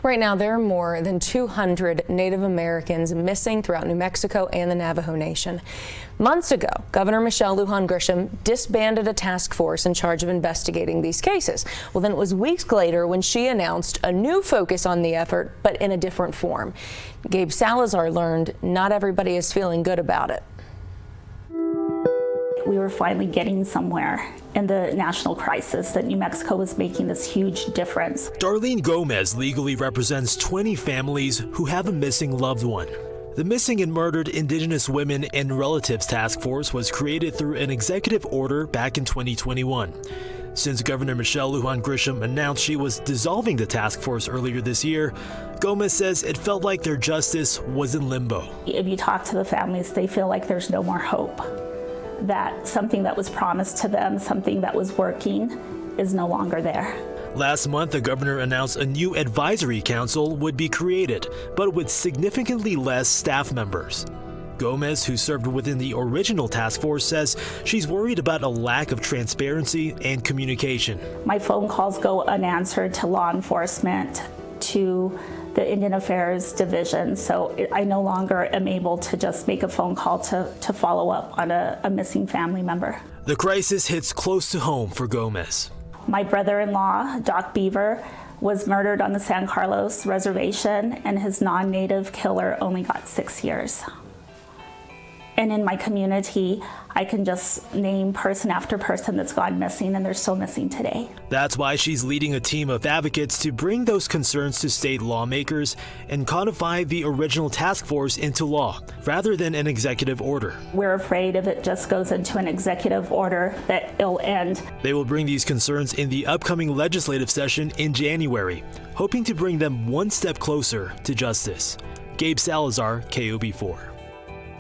Right now, there are more than 200 Native Americans missing throughout New Mexico and the Navajo Nation. Months ago, Governor Michelle Lujan Grisham disbanded a task force in charge of investigating these cases. Well, then it was weeks later when she announced a new focus on the effort, but in a different form. Gabe Salazar learned not everybody is feeling good about it. We were finally getting somewhere in the national crisis that New Mexico was making this huge difference. Darlene Gomez legally represents 20 families who have a missing loved one. The Missing and Murdered Indigenous Women and Relatives Task Force was created through an executive order back in 2021. Since Governor Michelle Lujan Grisham announced she was dissolving the task force earlier this year, Gomez says it felt like their justice was in limbo. If you talk to the families, they feel like there's no more hope, that something that was promised to them, something that was working, is no longer there. Last month, the governor announced a new advisory council would be created, but with significantly less staff members. Gomez, who served within the original task force, says she's worried about a lack of transparency and communication. My phone calls go unanswered to law enforcement, to the Indian Affairs Division, so I no longer am able to just make a phone call to follow up on a missing family member. The crisis hits close to home for Gomez. My brother-in-law, Doc Beaver, was murdered on the San Carlos Reservation, and his non-native killer only got 6 years. And in my community, I can just name person after person that's gone missing, and they're still missing today. That's why she's leading a team of advocates to bring those concerns to state lawmakers and codify the original task force into law, rather than an executive order. We're afraid if it just goes into an executive order that it'll end. They will bring these concerns in the upcoming legislative session in January, hoping to bring them one step closer to justice. Gabe Salazar, KOB4.